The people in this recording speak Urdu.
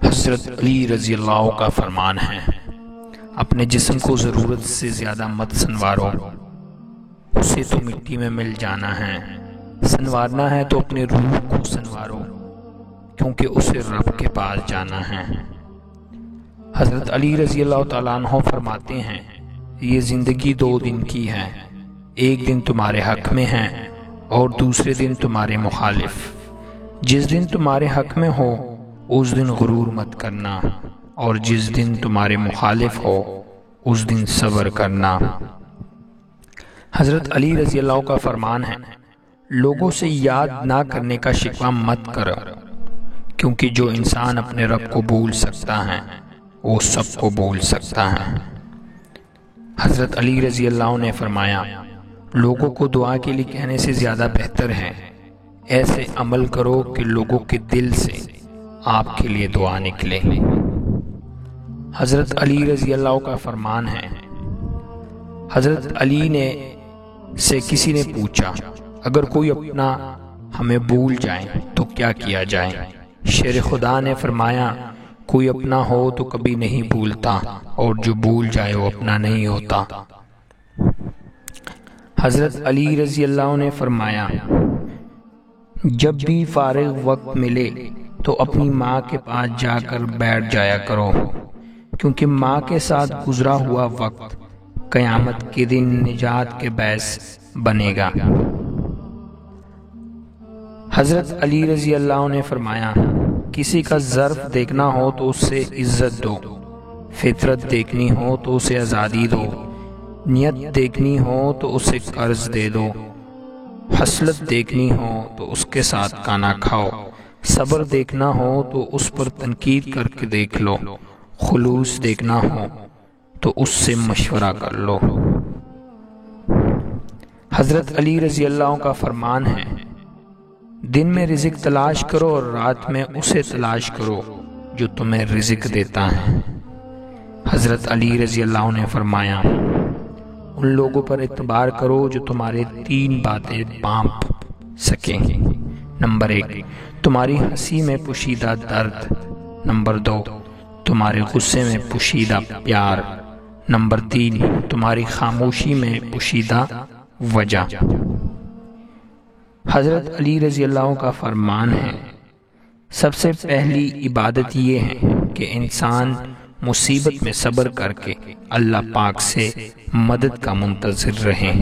حضرت علی رضی اللہ کا فرمان ہے، اپنے جسم کو ضرورت سے زیادہ مت سنوارو، اسے تو مٹی میں مل جانا ہے۔ سنوارنا ہے تو اپنے روح کو سنوارو، کیونکہ اسے رب کے پاس جانا ہے۔ حضرت علی رضی اللہ تعالیٰ عنہ فرماتے ہیں، یہ زندگی 2 دن کی ہے، ایک دن تمہارے حق میں ہے اور دوسرے دن تمہارے مخالف۔ جس دن تمہارے حق میں ہو اس دن غرور مت کرنا، اور جس دن تمہارے مخالف ہو اس دن صبر کرنا۔ حضرت علی رضی اللہ کا فرمان ہے، لوگوں سے یاد نہ کرنے کا شکوہ مت کرو، کیونکہ جو انسان اپنے رب کو بھول سکتا ہے وہ سب کو بھول سکتا ہے۔ حضرت علی رضی اللہ نے فرمایا، لوگوں کو دعا کے لیے کہنے سے زیادہ بہتر ہے ایسے عمل کرو کہ لوگوں کے دل سے آپ کے لیے دعا نکلے۔ حضرت علی رضی اللہ کا فرمان ہے، حضرت علی نے سے کسی نے پوچھا، اگر کوئی اپنا ہمیں بھول جائے تو کیا کیا جائے؟ شیر خدا نے فرمایا، کوئی اپنا ہو تو کبھی نہیں بھولتا، اور جو بھول جائے وہ اپنا نہیں ہوتا۔ حضرت علی رضی اللہ نے فرمایا، جب بھی فارغ وقت ملے تو اپنی ماں کے پاس جا کر بیٹھ جایا کرو، کیونکہ ماں کے ساتھ گزرا ہوا وقت قیامت کے دن نجات کے باعث بنے گا۔ حضرت علی رضی اللہ نے فرمایا، کسی کا ظرف دیکھنا ہو تو اس سے عزت دو، فطرت دیکھنی ہو تو اسے آزادی دو، نیت دیکھنی ہو تو اسے قرض دے دو، حسلت دیکھنی ہو تو اس کے ساتھ کھانا کھاؤ، صبر دیکھنا ہو تو اس پر تنقید کر کے دیکھ لو، خلوص دیکھنا ہو تو اس سے مشورہ کر لو۔ حضرت علی رضی اللہ کا فرمان ہے، دن میں رزق تلاش کرو اور رات میں اسے تلاش کرو جو تمہیں رزق دیتا ہے۔ حضرت علی رضی اللہ نے فرمایا، ان لوگوں پر اعتبار کرو جو تمہارے 3 باتیں بانپ سکیں۔ نمبر 1، تمہاری ہنسی میں پوشیدہ درد۔ نمبر 2، تمہارے غصے میں پوشیدہ پیار۔ نمبر 3، تمہاری خاموشی میں پوشیدہ وجہ۔ حضرت علی رضی اللہ کا فرمان ہے، سب سے پہلی عبادت یہ ہے کہ انسان مصیبت میں صبر کر کے اللہ پاک سے مدد کا منتظر رہے۔